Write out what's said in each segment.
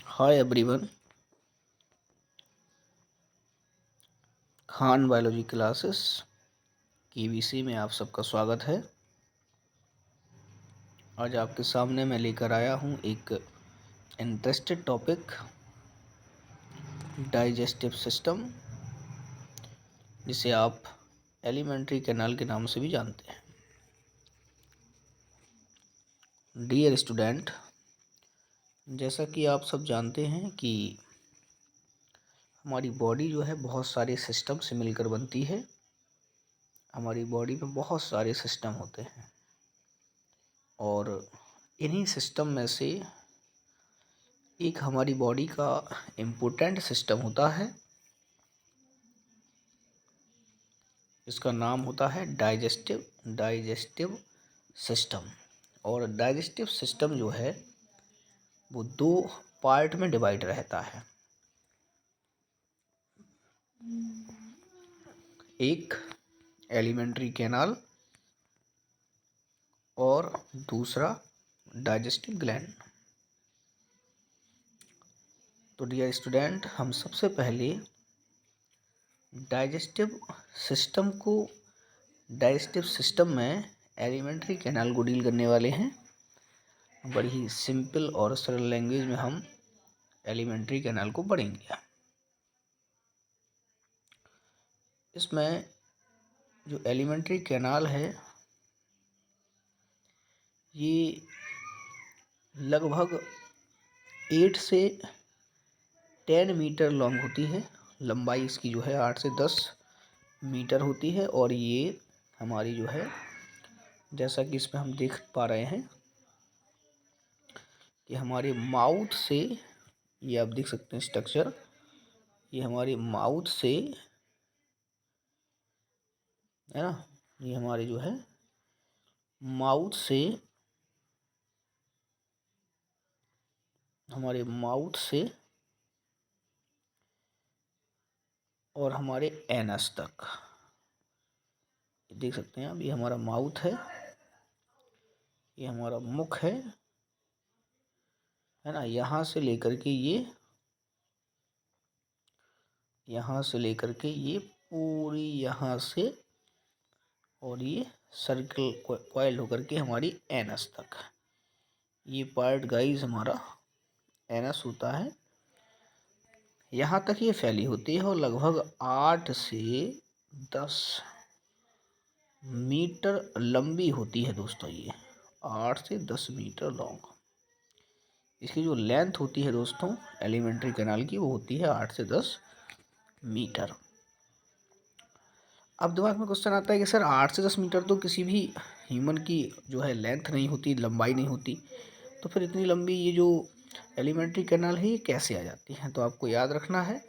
Hi everyone, Khan biology classes KBC में आप सबका स्वागत है। आज आपके सामने मैं लेकर आया हूँ एक इंटरेस्टेड टॉपिक, डाइजेस्टिव सिस्टम, जिसे आप एलिमेंट्री कैनाल के नाम से भी जानते हैं। डियर स्टूडेंट, जैसा कि आप सब जानते हैं कि हमारी बॉडी जो है बहुत सारे सिस्टम से मिलकर बनती है। हमारी बॉडी में बहुत सारे सिस्टम होते हैं और इन्हीं सिस्टम में से एक हमारी बॉडी का इम्पोर्टेंट सिस्टम होता है, इसका नाम होता है डाइजेस्टिव सिस्टम। और डाइजेस्टिव सिस्टम जो है वो दो पार्ट में डिवाइड रहता है। एक एलिमेंट्री कैनाल और दूसरा डाइजेस्टिव ग्लैंड। तो डियर स्टूडेंट, हम सबसे पहले डाइजेस्टिव सिस्टम में एलिमेंट्री कैनाल को डील करने वाले हैं। बड़ी ही सिंपल और सरल लैंग्वेज में हम एलिमेंट्री कैनाल को पढ़ेंगे। इसमें जो एलिमेंट्री कैनाल है ये लगभग 8 से 10 मीटर लॉन्ग होती है। लंबाई इसकी जो है 8 से 10 मीटर होती है। और ये हमारी जो है, जैसा कि इसमें हम देख पा रहे हैं कि हमारे माउथ से, ये आप देख सकते हैं स्ट्रक्चर, ये हमारे माउथ से है ना, ये हमारे जो है हमारे माउथ से और हमारे एनस तक, देख सकते हैं आप, ये हमारा माउथ है, ये हमारा मुख है ना। यहाँ से लेकर के ये पूरी यहाँ से, और ये सर्कल कॉइल होकर के हमारी एनस तक, ये पार्ट गाइस हमारा एनस होता है। यहाँ तक ये फैली होती है और लगभग 8 से 10 मीटर लंबी होती है दोस्तों। ये 8 से 10 मीटर लॉन्ग इसकी जो लेंथ होती है दोस्तों एलिमेंट्री कैनाल की, वो होती है 8 से 10 मीटर। अब दिमाग में क्वेश्चन आता है कि सर 8 से 10 मीटर तो किसी भी ह्यूमन की जो है लेंथ नहीं होती, लंबाई नहीं होती, तो फिर इतनी लंबी ये जो एलिमेंट्री कैनाल है ये कैसे आ जाती है। तो आपको याद रखना है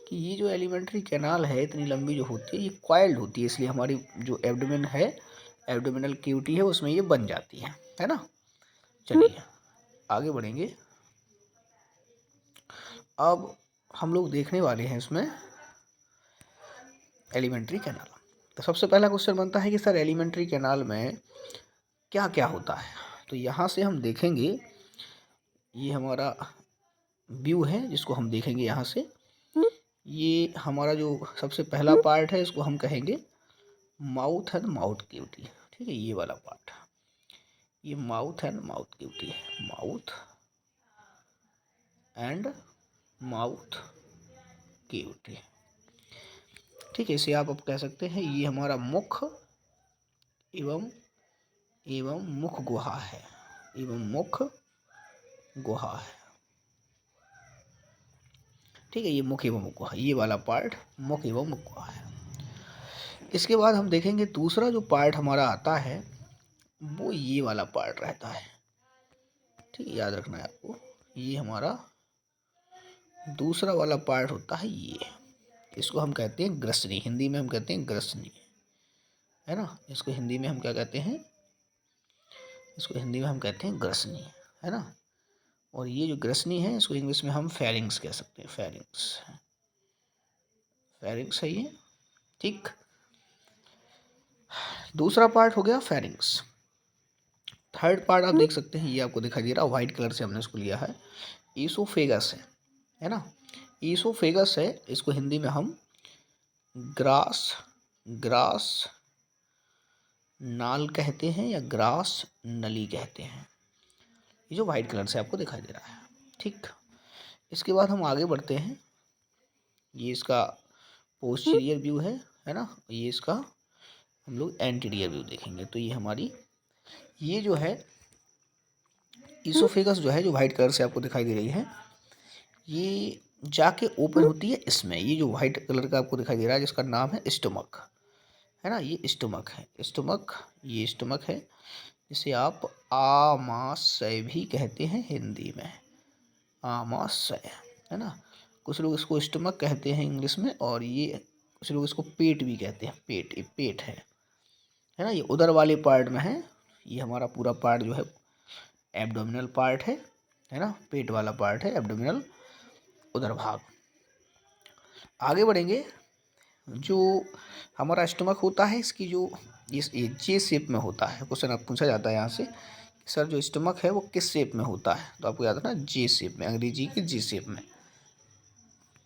कि ये जो एलिमेंट्री कैनाल है इतनी लंबी जो होती है ये कॉइल्ड होती है, इसलिए हमारी जो एब्डोमेन है, एब्डोमिनल कैविटी है, उसमें ये बन जाती है ना। चलिए आगे बढ़ेंगे। अब हम लोग देखने वाले हैं इसमें एलिमेंट्री कैनाल। तो सबसे पहला क्वेश्चन बनता है कि सर एलिमेंट्री कैनाल में क्या क्या होता है। तो यहाँ से हम देखेंगे, ये हमारा व्यू है जिसको हम देखेंगे यहाँ से। ये हमारा जो सबसे पहला पार्ट है इसको हम कहेंगे माउथ एंड माउथ कैविटी। ठीक है, ये वाला पार्ट, ये माउथ एंड माउथ कैविटी है, माउथ एंड माउथ कैविटी। ठीक है, इसे आप अब कह सकते हैं ये हमारा मुख एवं मुख गुहा है, मुख गुहा है। ठीक है, ये मुख एवं मुख गुहा, ये वाला पार्ट मुख एवं मुख गुहा है। इसके बाद हम देखेंगे दूसरा जो पार्ट हमारा आता है वो ये वाला पार्ट रहता है। ठीक है, याद रखना है आपको, ये हमारा दूसरा वाला पार्ट होता है। ये इसको हम कहते हैं ग्रसनी, हिंदी में हम कहते हैं ग्रसनी, है ना। इसको हिंदी में हम क्या कहते हैं, इसको हिंदी में हम कहते हैं ग्रसनी, है ना। और ये जो ग्रसनी है इसको इंग्लिश में हम फेरिंग्स कह सकते हैं, फेरिंग्स है ये। ठीक, दूसरा पार्ट हो गया फेरिंग्स। थर्ड पार्ट आप देख सकते हैं, ये आपको दिखाई दे रहा है, व्हाइट कलर से हमने इसको लिया है, ईसोफेगस है ना। ईसोफेगस है, इसको हिंदी में हम ग्रास ग्रास नाल कहते हैं या ग्रास नली कहते हैं। ये जो वाइट कलर से आपको दिखाई दे रहा है, ठीक। इसके बाद हम आगे बढ़ते हैं। ये इसका पोस्टीरियर व्यू है ना। ये इसका हम लोग एंटीरियर व्यू देखेंगे। तो ये हमारी ये जो है ईसोफेगस जो है, जो वाइट कलर से आपको दिखाई दे रही है, ये जाके ओपन होती है इसमें। ये जो वाइट कलर का आपको दिखाई दे रहा है जिसका नाम है स्टमक, है ना। ये स्टमक है, ये स्टमक है, जिसे आप आमाशय भी कहते हैं हिंदी में, आमाशय, है ना। कुछ लोग इसको स्टमक कहते हैं इंग्लिश में, और ये कुछ लोग इसको पेट भी कहते हैं। पेट, ये पेट है ना। ये उधर वाले पार्ट में है। ये हमारा पूरा पार्ट जो है एब्डोमिनल पार्ट है ना। पेट वाला पार्ट है एब्डोमिनल, उधर भाग। आगे बढ़ेंगे। जो हमारा स्टमक होता है, इसकी जो ये जे शेप में होता है। क्वेश्चन आप पूछा जाता है यहाँ से, सर जो स्टमक है वो किस शेप में होता है, तो आपको याद रखना जे शेप में, अंग्रेजी के जे शेप में।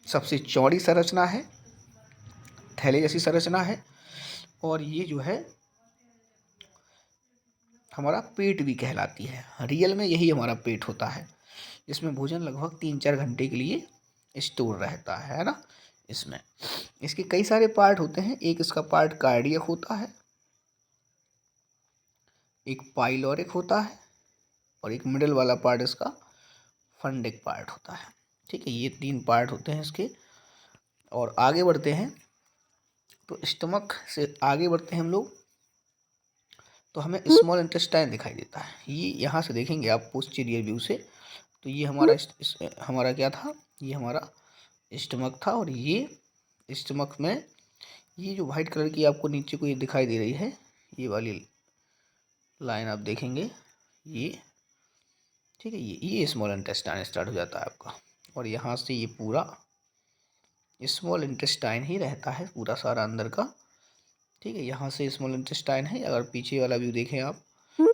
सबसे चौड़ी संरचना है, थैले जैसी संरचना है, और ये जो है हमारा पेट भी कहलाती है। रियल में यही हमारा पेट होता है, इसमें भोजन लगभग 3-4 घंटे के लिए स्टोर रहता है ना। इसमें इसके कई सारे पार्ट होते हैं। एक इसका पार्ट कार्डियक होता है, एक पाइलोरिक होता है, और एक मिडिल वाला पार्ट इसका फंडिक पार्ट होता है, ठीक है। ये 3 पार्ट होते हैं इसके। और आगे बढ़ते हैं, तो स्टमक से आगे बढ़ते हैं हम लोग, तो हमें स्मॉल इंटेस्टाइन दिखाई देता है। ये यहाँ से देखेंगे आप पोस्टीरियर व्यू से, तो ये हमारा हमारा क्या था, ये हमारा स्टमक था। और ये स्टमक में ये जो वाइट कलर की आपको नीचे को ये दिखाई दे रही है, ये वाली लाइन आप देखेंगे, ये ठीक है। ये स्मॉल इंटेस्टाइन स्टार्ट हो जाता है आपका, और यहाँ से ये पूरा स्मॉल इंटेस्टाइन ही रहता है पूरा सारा अंदर का, ठीक है। यहाँ से स्मॉल इंटेस्टाइन है। अगर पीछे वाला व्यू देखें आप,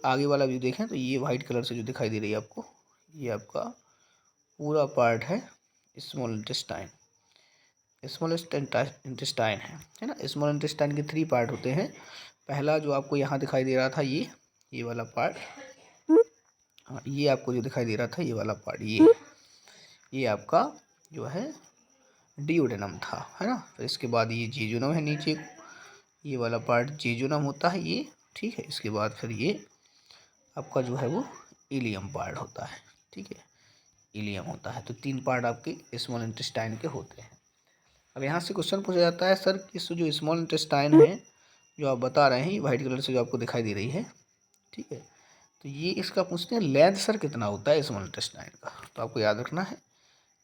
आगे वाला व्यू देखें, तो ये वाइट कलर से जो दिखाई दे रही है आपको, ये आपका पूरा पार्ट है स्मॉल इंटेस्टाइन। स्मॉल इंटेस्टाइन है ना। स्मॉल इंटेस्टाइन के 3 पार्ट होते हैं। पहला जो आपको यहाँ दिखाई दे रहा था, ये वाला पार्ट, हाँ, ये आपको जो दिखाई दे रहा था ये वाला पार्ट, ये आपका जो है डिओडेनम था, है ना। फिर इसके बाद ये जेजुनम है नीचे, ये वाला पार्ट जेजुनम होता है ये, ठीक है। इसके बाद फिर ये आपका जो है वो इलियम पार्ट होता है, ठीक है, इलियम होता है। तो 3 पार्ट आपके स्मॉल इंटेस्टाइन के होते हैं। अब यहाँ से क्वेश्चन पूछा जाता है, सर इस जो स्मॉल इंटेस्टाइन है जो आप बता रहे हैं वाइट कलर से जो आपको दिखाई दे रही है, ठीक है, तो ये इसका पूछते हैं लेंथ सर कितना होता है स्मॉल इंटेस्टाइन का। तो आपको याद रखना है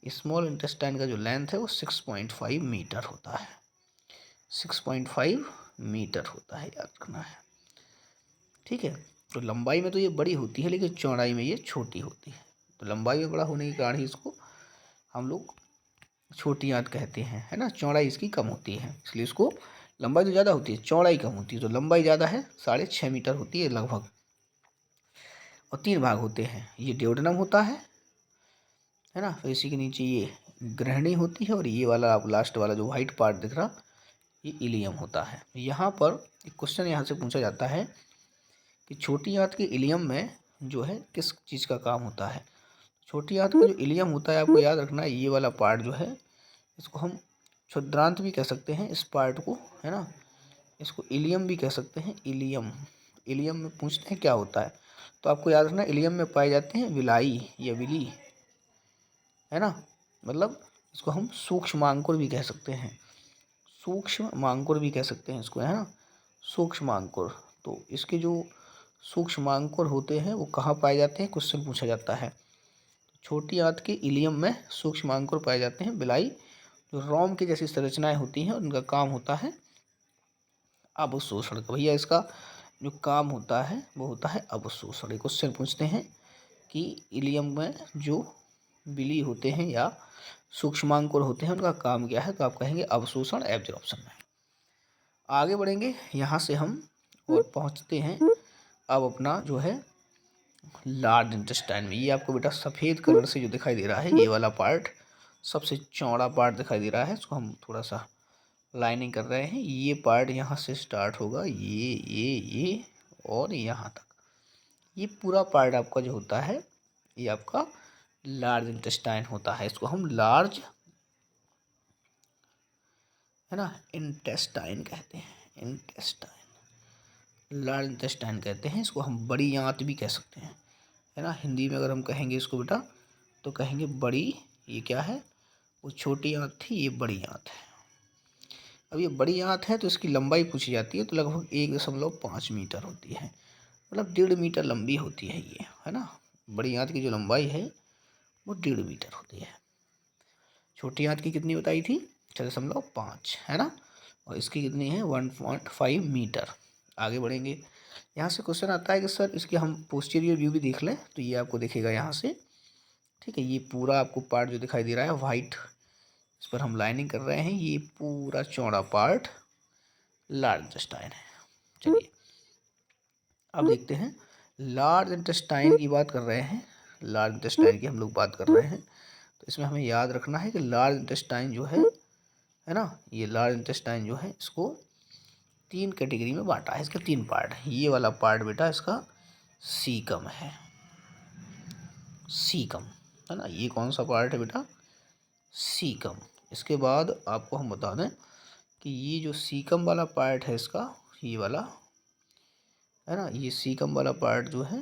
स्मॉल इंटेस्टाइन का जो लेंथ है वो 6.5 मीटर होता है, 6.5 मीटर होता है, याद रखना है, ठीक है। तो लंबाई में तो ये बड़ी होती है, लेकिन चौड़ाई में ये छोटी होती है। तो लंबाई में बड़ा होने के कारण ही इसको हम लोग छोटी आंत कहते हैं, है ना। चौड़ाई इसकी कम होती है, इसलिए इसको, लंबाई तो ज़्यादा होती है, चौड़ाई कम होती है। तो लंबाई ज़्यादा है, 6.5 मीटर होती है लगभग, और 3 भाग होते हैं। ये डिओडेनम होता है ना। फिर इसी के नीचे ये ग्रहणी होती है, और ये वाला आप लास्ट वाला जो वाइट पार्ट दिख रहा, ये इलियम होता है। यहाँ पर एक क्वेश्चन यहाँ से पूछा जाता है कि छोटी आंत के इलियम में जो है किस चीज़ का काम होता है। छोटी आंत का जो इलियम होता है, आपको याद रखना है ये वाला पार्ट जो है, इसको हम क्षुद्रांत भी कह सकते हैं इस पार्ट को, है ना। इसको इलियम भी कह सकते हैं, इलियम। इलियम में पूछते हैं क्या होता है, तो आपको याद रखना इलियम में पाए जाते हैं विलाई या विली, है ना। मतलब इसको हम सूक्ष्मांकुर भी कह सकते हैं, सूक्ष्मांकुर भी कह सकते हैं इसको, है ना, सूक्ष्मांकुर। तो इसके जो सूक्ष्मांकुर होते हैं वो कहाँ पाए जाते हैं, क्वेश्चन पूछा जाता है। छोटी आंत के इलियम में सूक्ष्मांकुर पाए जाते हैं, बिलाई, जो रोम की जैसी संरचनाएं होती हैं, उनका काम होता है अवशोषण का। भैया इसका जो काम होता है वो होता है अवशोषण। क्वेश्चन पूछते हैं कि इलियम में जो बिली होते हैं या सूक्ष्मांकुर होते हैं उनका काम क्या है, तो आप कहेंगे अवशोषण, एब्जॉर्प्शन में। आगे बढ़ेंगे यहाँ से हम और पहुँचते हैं अब अपना जो है लार्ज इंटेस्टाइन में। ये आपको बेटा सफ़ेद कलर से जो दिखाई दे रहा है, ये वाला पार्ट सबसे चौड़ा पार्ट दिखाई दे रहा है। इसको हम थोड़ा सा लाइनिंग कर रहे हैं। ये पार्ट यहाँ से स्टार्ट होगा, ये और यहाँ तक। ये पूरा पार्ट आपका जो होता है, ये आपका लार्ज इंटेस्टाइन होता है। इसको हम लार्ज, है ना, इंटेस्टाइन कहते हैं। इंटेस्टाइन, लार्ज इंटेस्टाइन कहते हैं। इसको हम बड़ी आंत भी कह सकते हैं, है ना। हिंदी में अगर हम कहेंगे इसको बेटा तो कहेंगे बड़ी। ये क्या है, वो छोटी आंत थी, ये बड़ी आंत है। अब ये बड़ी आंत है तो इसकी लंबाई पूछी जाती है, तो लगभग 1.5 मीटर होती है, मतलब 1.5 मीटर लंबी होती है ये, है ना। बड़ी आंत की जो लंबाई है वो 1.5 मीटर होती है। छोटी आंत की कितनी बताई थी, 6.5, है ना। और इसकी कितनी है, 1.5 मीटर। आगे बढ़ेंगे, यहाँ से क्वेश्चन आता है कि सर इसकी हम पोस्टीरियर व्यू भी देख लें, तो ये आपको दिखेगा यहाँ से, ठीक है। ये पूरा आपको पार्ट जो दिखाई दे रहा है वाइट, इस पर हम लाइनिंग कर रहे हैं। ये पूरा चौड़ा पार्ट लार्ज इंटेस्टाइन है। चलिए अब देखते हैं, लार्ज इंटेस्टाइन की बात कर रहे हैं, लार्ज इंटेस्टाइन की हम लोग बात कर रहे हैं। तो इसमें हमें याद रखना है कि लार्ज इंटेस्टाइन जो है ना, ये लार्ज इंटेस्टाइन जो है इसको 3 कैटेगरी में बांटा है। इसके 3 पार्ट हैं। ये वाला पार्ट बेटा इसका सीकम है, सीकम, है ना। ये कौन सा पार्ट है बेटा, सीकम। इसके बाद आपको हम बता दें कि ये जो सीकम वाला पार्ट है इसका, ये वाला, है ना, ये सीकम वाला पार्ट जो है,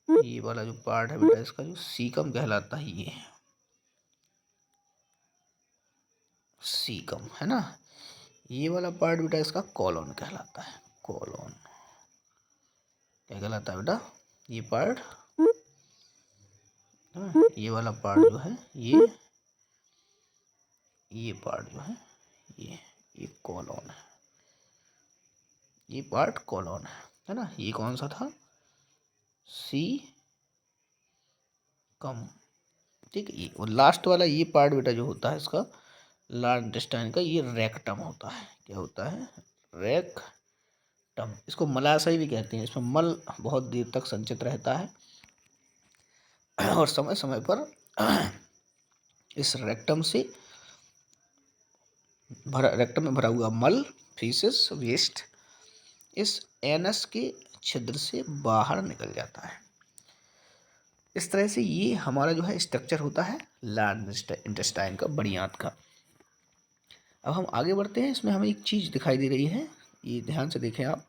ये वाला जो पार्ट है बेटा इसका जो सीकम कहलाता है, ये है सीकम, है ना। ये वाला पार्ट बेटा इसका कॉलोन कहलाता है, कॉलोन क्या कहलाता है बेटा, ये पार्ट, ये वाला पार्ट जो है, ये पार्ट जो है, ये कॉलोन है, ये पार्ट कॉलोन है ना। ये कौन सा था, सी कम, ठीक है। ये और लास्ट वाला ये पार्ट बेटा जो होता है इसका लार्ज इंटेस्टाइन का, ये रेक्टम होता है। क्या होता है, रेक्टम। इसको मलाशय भी कहते हैं। इसमें मल बहुत देर तक संचित रहता है और समय समय पर इस रेक्टम से रेक्टम में भरा हुआ मल, फीसेस, वेस्ट इस एनस के छिद्र से बाहर निकल जाता है। इस तरह से ये हमारा जो है स्ट्रक्चर होता है लार्ज इंटेस्टाइन का, बड़ी आंत का। अब हम आगे बढ़ते हैं। इसमें हमें एक चीज़ दिखाई दे रही है, ये ध्यान से देखें आप,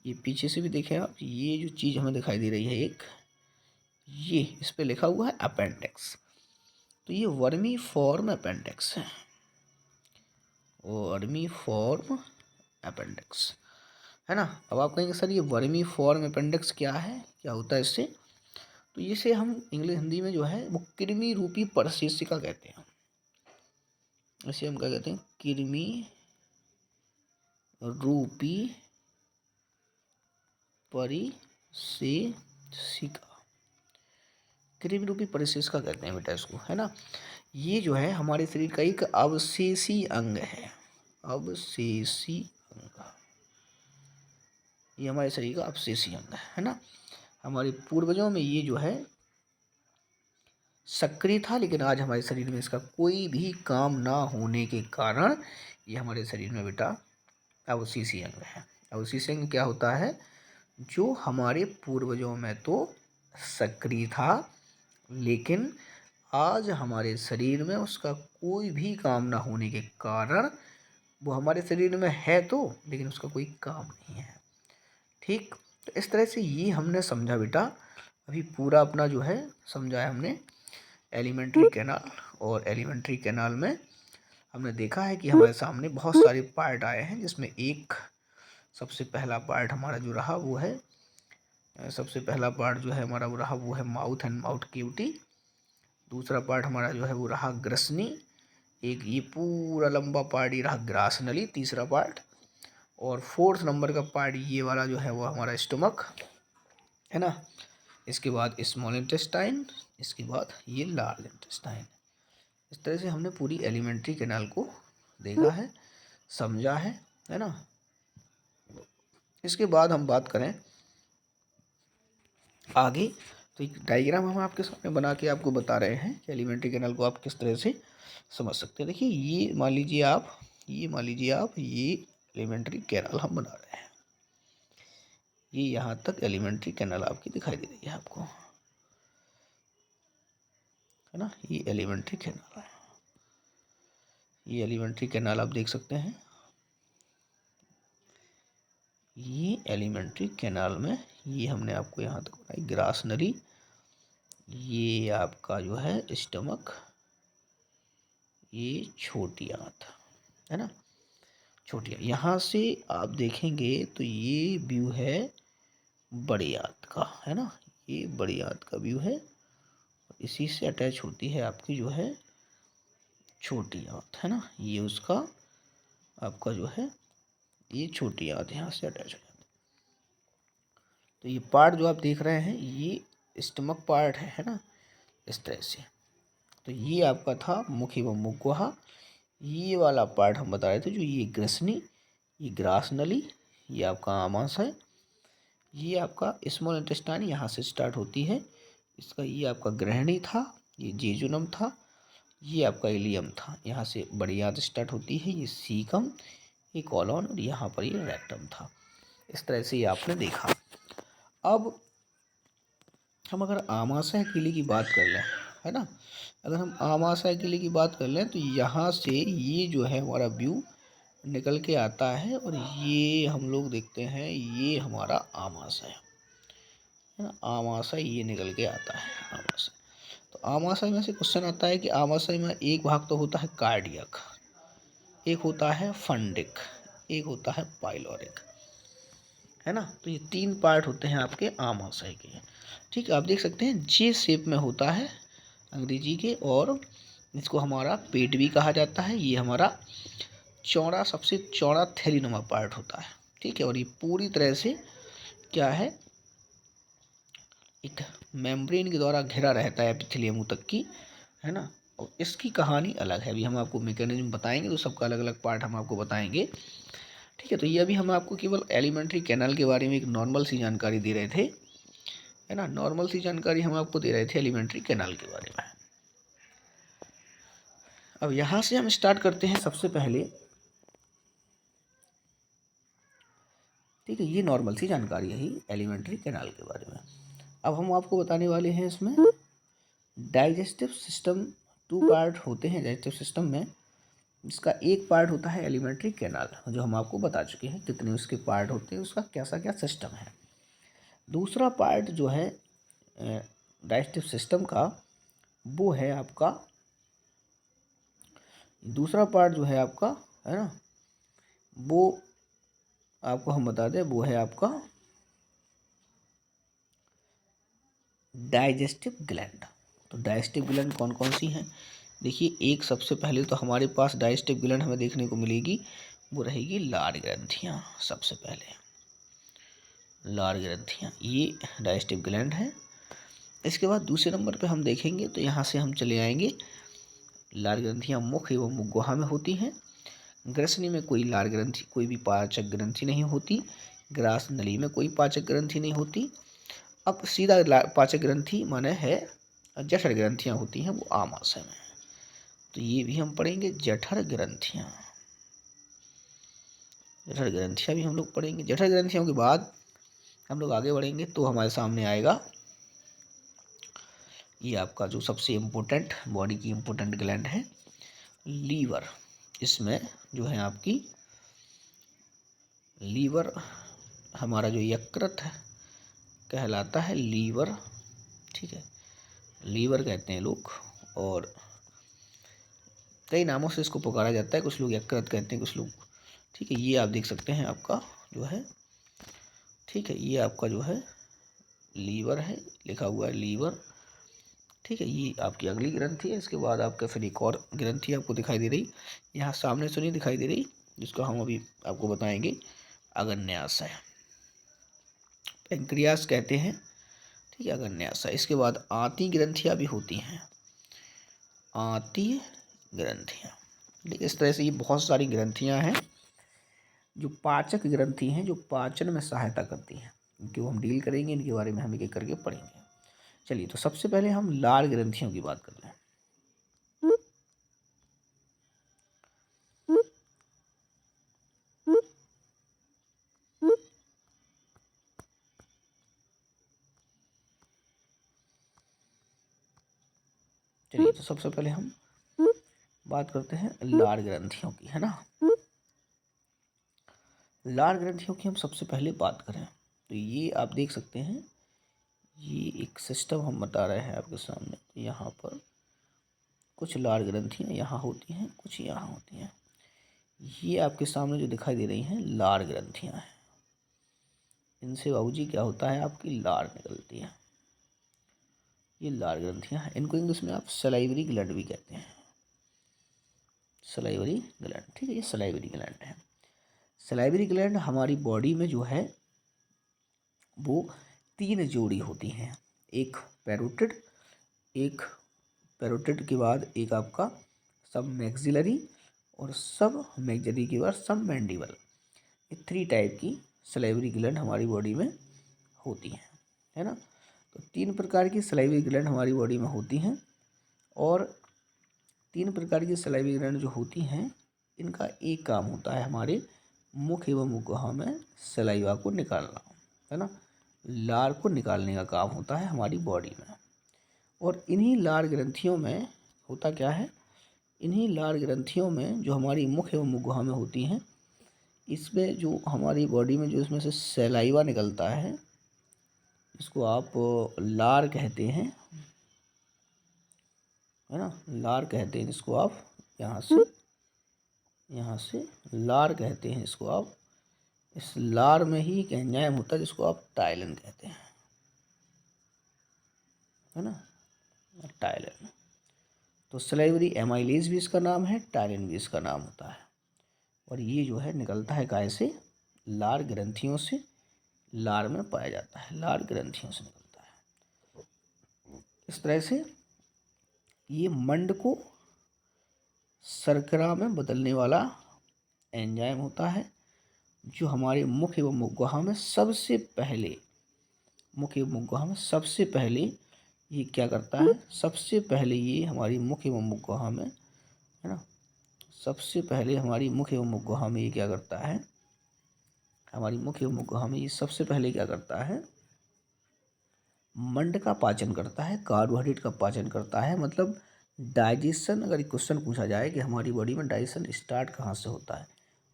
ये पीछे से भी देखें आप। ये जो चीज़ हमें दिखाई दे रही है एक, ये इस पे लिखा हुआ है अपेंडिक्स। तो ये वर्मी फॉर्म अपेंडिक्स है, वर्मी फॉर्म अपेंडिक्स, है ना। अब आप कहेंगे सर ये वर्मी फॉर्म अपेंडिक्स क्या है, क्या होता है इससे। तो इसे हम इंग्लिश हिंदी में जो है वो कृमि रूपी परिशिष्टिका कहते हैं। इसे हम क्या कहते हैं, कृमि रूपी परिशिष्टिका, कृमि रूपी परिशिष्टिका कहते हैं बेटा इसको, है ना। ये जो है हमारे शरीर का एक अवशेषी अंग है, अवशेषी अंग, ये हमारे शरीर का अवशेषी अंग है ना। हमारे पूर्वजों में ये जो है सक्रिय था, लेकिन आज हमारे शरीर में इसका कोई भी काम ना होने के कारण ये हमारे शरीर में बेटा अवशेषी अंग है। अवशेषी अंग क्या होता है, जो हमारे पूर्वजों में तो सक्रिय था, लेकिन आज हमारे शरीर में उसका कोई भी काम ना होने के कारण वो हमारे शरीर में है तो, लेकिन उसका कोई काम नहीं है, ठीक। तो इस तरह से ये हमने समझा बेटा, अभी पूरा अपना जो है समझा है हमने एलिमेंट्री कैनाल। और एलिमेंट्री कैनाल में हमने देखा है कि हमारे सामने बहुत सारे पार्ट आए हैं, जिसमें एक सबसे पहला पार्ट हमारा जो रहा वो है, सबसे पहला पार्ट जो है हमारा वो रहा वो है माउथ एंड माउथ कैविटी। दूसरा पार्ट हमारा जो है वो रहा ग्रसनी। एक ये पूरा लंबा पार्ट ये रहा ग्रासनली, तीसरा पार्ट। और 4th नंबर का पार्ट ये वाला जो है वो हमारा स्टमक, है ना। इसके बाद स्मॉल इंटेस्टाइन, इसके बाद ये लार्ज इंटेस्टाइन। इस तरह से हमने पूरी एलिमेंट्री कैनाल को देखा है, समझा है ना। इसके बाद हम बात करें आगे तो एक डायग्राम हम आपके सामने बना के आपको बता रहे हैं कि एलिमेंट्री कैनाल को आप किस तरह से समझ सकते हैं। देखिए ये मान लीजिए आप ये एलिमेंट्री कैनाल हम बना रहे हैं। ये यहाँ तक एलिमेंट्री कैनाल आपकी दिखाई दे रही है आपको, है ना। ये एलिमेंट्री कैनाल है, ये एलिमेंट्री कैनाल आप देख सकते हैं। ये एलिमेंट्री कैनाल में ये हमने आपको यहाँ तक बनाई ग्रास नली, ये आपका जो है स्टमक, ये छोटी आंत, है ना, छोटी। यहाँ से आप देखेंगे तो ये व्यू है बड़ी आंत का, है ना, ये बड़ी आंत का व्यू है। इसी से अटैच होती है आपकी जो है छोटी आंत, है ना। ये उसका आपका जो है ये छोटी आंत यहाँ से अटैच हो जाती है। तो ये पार्ट जो आप देख रहे हैं ये स्टमक पार्ट है ना, इस तरह से। तो ये आपका था मुख एवं मुखगुहा। ये वाला पार्ट हम बता रहे थे जो ये ग्रसनी, ये ग्रास नली, ये आपका आमाशय, ये आपका स्मॉल इंटेस्टाइन यहाँ से स्टार्ट होती है। इसका ये आपका ग्रहणी था, ये जेजुनम था, ये आपका इलियम था। यहाँ से बड़ी आंत स्टार्ट होती है, ये सीकम, ये कॉलॉन और यहाँ पर ये रेक्टम था। इस तरह से ये आपने देखा। अब हम अगर आमाशय किले की बात कर लें, है ना, अगर हम आमाशय किले की बात कर लें तो यहाँ से ये जो है हमारा व्यू निकल के आता है और ये हम लोग देखते हैं ये हमारा आमाशय है ना। आमाशय ये निकल के आता है आमाशय। तो आमाशय में से क्वेश्चन आता है कि आमाशय में एक भाग तो होता है कार्डियक, एक होता है फंडिक, एक होता है पाइलोरिक, है ना। तो ये तीन पार्ट होते हैं आपके आमाशय के। ठीक है, आप देख सकते हैं जे शेप में होता है अंग्रेजी के, और इसको हमारा पेट भी कहा जाता है। ये हमारा चौड़ा, सबसे चौड़ा थैलीनुमा पार्ट होता है। ठीक है, और ये पूरी तरह से क्या है, एक मेम्ब्रेन के द्वारा घिरा रहता है एपिथेलियम तक की, है ना। और इसकी कहानी अलग है, अभी हम आपको मैकेनिज्म बताएंगे तो सबका अलग अलग पार्ट हम आपको बताएंगे। ठीक है, तो ये अभी हम आपको केवल एलिमेंट्री कैनाल के बारे में एक नॉर्मल सी जानकारी दे रहे थे, है ना। नॉर्मल सी जानकारी हम आपको दे रहे थे एलिमेंट्री कैनाल के बारे में। अब यहाँ से हम स्टार्ट करते हैं सबसे पहले। ठीक है, ये नॉर्मल सी जानकारी है ही एलिमेंट्री कैनाल के बारे में। अब हम आपको बताने वाले हैं इसमें डाइजेस्टिव सिस्टम। टू पार्ट होते हैं डाइजेस्टिव सिस्टम में, जिसका एक पार्ट होता है एलिमेंट्री कैनाल, जो हम आपको बता चुके हैं कितने उसके पार्ट होते हैं, उसका कैसा क्या सिस्टम है। दूसरा पार्ट जो है डाइजेस्टिव सिस्टम का, वो है आपका, दूसरा पार्ट जो है आपका, है ना, वो आपको हम बता दें, वो है आपका डाइजेस्टिव ग्लैंड। तो डाइजेस्टिव ग्लैंड कौन कौन सी हैं, देखिए। एक सबसे पहले तो हमारे पास डाइजेस्टिव ग्लैंड हमें देखने को मिलेगी, वो रहेगी लार ग्रंथियाँ। सबसे पहले लार ग्रंथियाँ, ये डाइजेस्टिव ग्लैंड है। इसके बाद दूसरे नंबर पे हम देखेंगे तो यहाँ से हम चले आएंगे, लार ग्रंथियाँ मुख एवं मुखगुहा में होती हैं। ग्रसनी में कोई लार ग्रंथि, कोई भी पाचक ग्रंथि नहीं होती। ग्रास नली में कोई पाचक ग्रंथि नहीं होती। अब सीधा पाचक ग्रंथि माने है जठर ग्रंथियाँ होती हैं, वो आमाशय में। तो ये भी हम पढ़ेंगे, जठर ग्रंथियाँ। जठर ग्रंथियाँ भी हम लोग पढ़ेंगे। जठर ग्रंथियों के बाद हम लोग आगे बढ़ेंगे तो हमारे सामने आएगा ये आपका जो सबसे इम्पोर्टेंट, बॉडी की इम्पोर्टेंट ग्लैंड है, लीवर। इसमें जो है आपकी लीवर, हमारा जो यकृत है कहलाता है लीवर। ठीक है, लीवर कहते हैं लोग, और कई नामों से इसको पुकारा जाता है। कुछ लोग यकृत कहते हैं, कुछ लोग। ठीक है, ये आप देख सकते हैं आपका जो है, ठीक है, ये आपका जो है लीवर है, लिखा हुआ है लीवर। ठीक है, ये आपकी अगली ग्रंथि है। इसके बाद आपका फिर एक और ग्रंथि आपको दिखाई दे रही, यहाँ सामने से नहीं दिखाई दे रही, जिसको हम अभी आपको बताएंगे, अग्न्याशय, पैंक्रियास कहते हैं। ठीक है, अग्न्याशय। इसके बाद आंती ग्रंथियाँ भी होती हैं, आंतीय ग्रंथियाँ। ठीक है, इस तरह से ये बहुत सारी ग्रंथियाँ हैं जो पाचक ग्रंथि हैं, जो पाचन में सहायता करती हैं। इनको हम डील करेंगे, इनके बारे में हम एक एक करके पढ़ेंगे। चलिए, तो सबसे पहले हम लार ग्रंथियों की बात कर लें। चलिए, तो सबसे पहले हम बात करते हैं लार ग्रंथियों की, है ना। लार ग्रंथियों की हम सबसे पहले बात करें तो ये आप देख सकते हैं, ये एक सिस्टम हम बता रहे हैं आपके सामने। यहाँ पर कुछ लार ग्रंथियाँ यहाँ होती हैं, कुछ यहाँ होती हैं। ये आपके सामने जो दिखाई दे रही हैं लार ग्रंथियाँ हैं। इनसे बाबूजी क्या होता है, आपकी लार निकलती है। ये लार ग्रंथियाँ हैं, इनको इंग्लिश में आप सलाइवरी ग्लैंड भी कहते हैं। सलाइवरी ग्लैंड, ठीक है, ये सलाइवरी ग्लैंड है। सलाइवरी ग्लैंड हमारी बॉडी में जो है वो 3 जोड़ी होती हैं। एक पैरोटिड, एक पैरोटिड के बाद एक आपका सब मैक्सिलरी, और सब मैक्सिलरी के बाद सब मैंडिबल। ये 3 टाइप की सलाइवरी ग्लैंड हमारी बॉडी में होती हैं, है ना। तो 3 प्रकार की सलाइवरी ग्लैंड हमारी बॉडी में होती हैं, और 3 प्रकार की सलाइवरी ग्लैंड जो होती हैं इनका एक काम होता है हमारे मुख एवं मुखौहा में सलाइवा को निकालना, है ना। लार को निकालने का काम होता है हमारी बॉडी में। और इन्हीं लार ग्रंथियों में होता क्या है, इन्हीं लार ग्रंथियों में जो हमारी मुख एवं मुखौहा में होती हैं, इसमें जो हमारी बॉडी में जो इसमें से सलाइवा निकलता है, इसको आप लार कहते हैं, है ना। लार कहते हैं इसको आप, यहाँ से लार कहते हैं इसको आप। इस लार में ही एक एंजाइम होता है जिसको आप टाइलिन कहते हैं, है ना, टाइलिन। तो सलाइवरी एमाइलेज भी इसका नाम है, टाइलिन भी इसका नाम होता है। और ये जो है निकलता है काय से, लार ग्रंथियों से। लार में पाया जाता है, लार ग्रंथियों से निकलता है। इस तरह से ये मंड को शर्करा में बदलने वाला एंजाइम होता है, जो हमारे मुख एवं मुखौहा में सबसे पहले, मुख एवं मुखौहा में सबसे पहले ये क्या करता है, सबसे पहले ये हमारी मुख एवं मुखौहा में, है ना, सबसे पहले हमारी मुख एवं मुखौहा में ये क्या करता है, हमारी मुख एवं मुखौहा में ये सबसे पहले क्या करता है, मंड का पाचन करता है, कार्बोहाइड्रेट का पाचन करता है। मतलब डाइजेशन, अगर एक क्वेश्चन पूछा जाए कि हमारी बॉडी में डाइजेशन स्टार्ट कहाँ से होता है,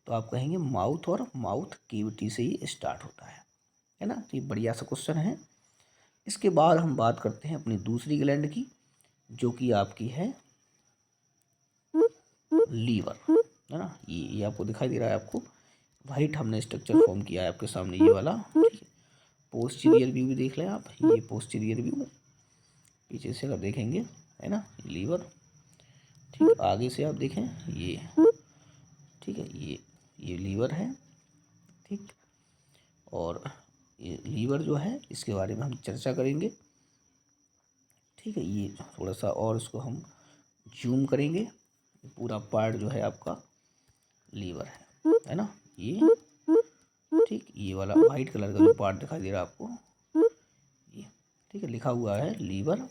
तो आप कहेंगे माउथ और माउथ कैविटी से ही स्टार्ट होता है ना। तो ये बढ़िया सा क्वेश्चन है। इसके बाद हम बात करते हैं अपनी दूसरी ग्लैंड की, जो कि आपकी है लीवर, है ना। ये आपको दिखाई दे रहा है, आपको वाइट हमने स्ट्रक्चर फॉर्म किया है आपके सामने, ये वाला, ठीक है। पोस्टीरियर व्यू भी देख लें आप, ये पोस्टीरियर व्यू, पीछे से अगर देखेंगे, है ना, लीवर, ठीक। आगे से आप देखें ये, ठीक है, ये लीवर है, ठीक। और ये लीवर जो है इसके बारे में हम चर्चा करेंगे, ठीक है। ये थोड़ा सा और इसको हम जूम करेंगे। पूरा पार्ट जो है आपका लीवर है ना, ये, ठीक। ये वाला वाइट कलर का जो पार्ट दिखाई दे रहा है आपको, ये, ठीक है, लिखा हुआ है लीवर,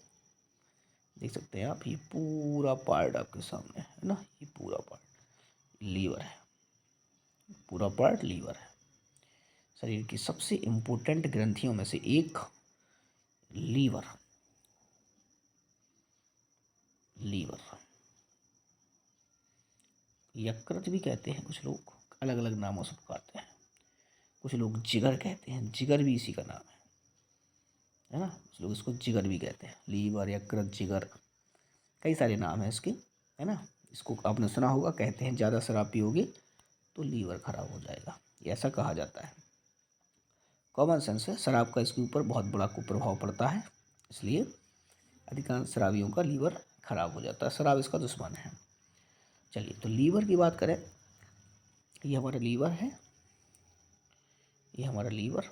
देख सकते हैं आप। ये पूरा पार्ट आपके सामने है ना, ये पूरा पार्ट लीवर है, पूरा पार्ट लीवर है। शरीर की सबसे इम्पोर्टेंट ग्रंथियों में से एक लीवर, लीवर, यकृत भी कहते हैं कुछ लोग, अलग अलग नामों से पुकारते हैं। कुछ लोग जिगर कहते हैं, जिगर भी इसी का नाम है ना। कुछ लोग इसको जिगर भी कहते हैं, लीवर, यकृत, जिगर, कई सारे नाम हैं इसके, है ना। इसको आपने सुना होगा, कहते हैं ज़्यादा शराब पियोगे तो लीवर खराब हो जाएगा, ये ऐसा कहा जाता है। कॉमन सेंस है, शराब का इसके ऊपर बहुत बड़ा कुप्रभाव पड़ता है, इसलिए अधिकांश शराबियों का लीवर खराब हो जाता है, शराब इसका दुश्मन है। चलिए, तो लीवर की बात करें, ये हमारा लीवर है, ये हमारा लीवर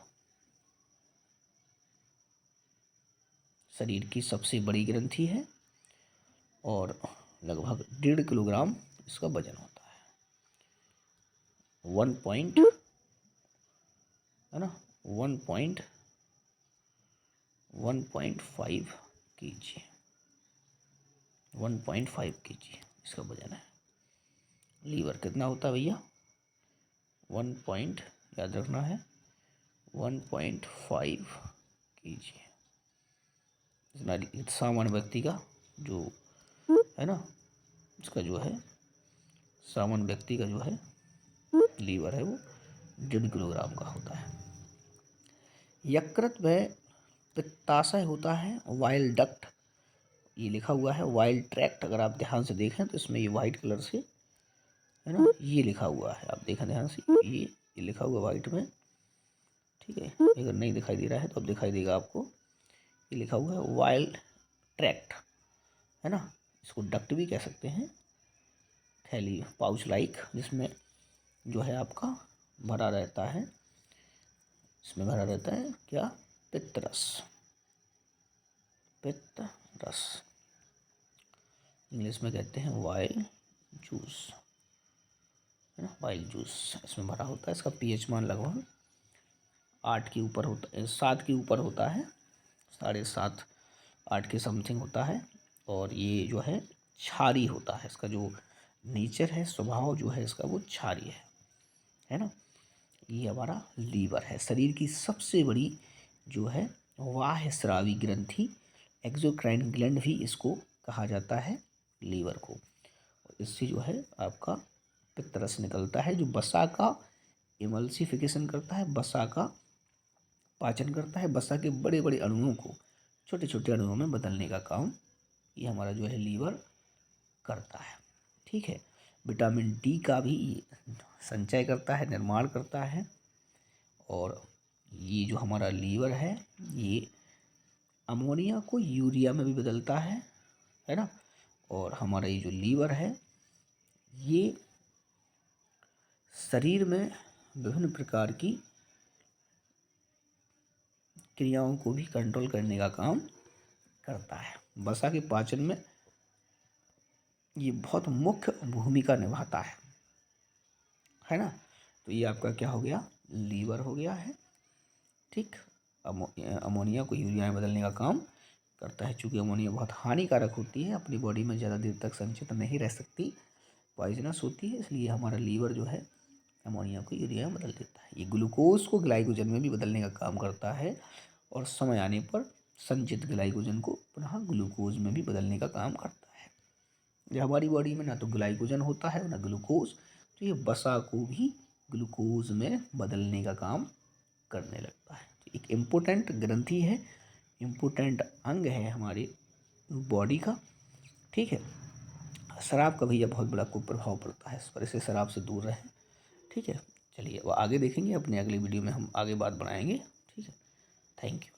शरीर की सबसे बड़ी ग्रंथि है, और लगभग 1.5 किलोग्राम इसका वजन होता है। 1 पॉइंट, है ना, 1 पॉइंट 1.5 kg, 1.5 kg इसका वजन है। लीवर कितना होता है भैया? 1 याद रखना है 1.5 kg। इतना सामान्य व्यक्ति का जो है ना, इसका जो है सामान्य व्यक्ति का जो है लीवर है वो 1.5 किलोग्राम का होता है। यकृत व पित्ताशय होता है। वाइल डक्ट, ये लिखा हुआ है वाइल ट्रैक्ट, अगर आप ध्यान से देखें तो इसमें ये वाइट कलर से है ना, ये लिखा हुआ है, आप देखें ध्यान से, ये लिखा हुआ वाइट में, ठीक है। अगर नहीं दिखाई दे रहा है तो अब दिखाई देगा आपको। ये लिखा हुआ है वाइल ट्रैक्ट, है ना। इसको डक्ट भी कह सकते हैं, थैली पाउच लाइक, जिसमें जो है आपका भरा रहता है, इसमें भरा रहता है क्या? पित्तरस, पित्तरस इंग्लिश में कहते हैं वाइल जूस, है ना, वाइल जूस इसमें भरा होता है। इसका पीएच मान लगभग 8 के ऊपर होता है, 7 के ऊपर होता है, 7.5 8 के समथिंग होता है। और ये जो है क्षारी होता है, इसका जो नेचर है, स्वभाव जो है इसका वो क्षारी है ना। ये हमारा लीवर है। शरीर की सबसे बड़ी जो है वाह स्रावी ग्रंथि, एक्सोक्राइन ग्लैंड भी इसको कहा जाता है, लीवर को। इससे जो है आपका पित्तरस निकलता है, जो वसा का इमल्सिफिकेशन करता है, वसा का पाचन करता है, वसा के बड़े बड़े अणुओं को छोटे छोटे अणुओं में बदलने का काम ये हमारा जो है लीवर करता है, ठीक है। विटामिन डी का भी संचय करता है, निर्माण करता है। और ये जो हमारा लीवर है ये अमोनिया को यूरिया में भी बदलता है ना। और हमारा ये जो लीवर है ये शरीर में विभिन्न प्रकार की क्रियाओं को भी कंट्रोल करने का काम करता है। वसा के पाचन में ये बहुत मुख्य भूमिका निभाता है ना। तो ये आपका क्या हो गया? लीवर हो गया है, ठीक। अमोनिया को यूरिया में बदलने का काम करता है। चूँकि अमोनिया बहुत हानिकारक होती है, अपनी बॉडी में ज़्यादा देर तक संचित नहीं रह सकती, पॉइजनस होती है, इसलिए हमारा लीवर जो है अमोनिया को यूरिया में बदल देता है। ये ग्लूकोज को ग्लाइकोजन में भी बदलने का काम करता है, और समय आने पर संचित ग्लाइकोजन को पुनः ग्लूकोज में भी बदलने का काम करता है। ये हमारी बॉडी में ना तो ग्लाइकोजन होता है ना ग्लूकोज, तो ये वसा को भी ग्लूकोज में बदलने का काम करने लगता है। तो एक इम्पोर्टेंट ग्रंथि है, इम्पोर्टेंट अंग है हमारे बॉडी का, ठीक है। शराब का भैया बहुत बड़ा कुप्रभाव पड़ता है इस पर, इसे शराब से दूर रहें, ठीक है। चलिए वो आगे देखेंगे, अपने अगले वीडियो में हम आगे बात बनाएंगे, ठीक है। Thank you.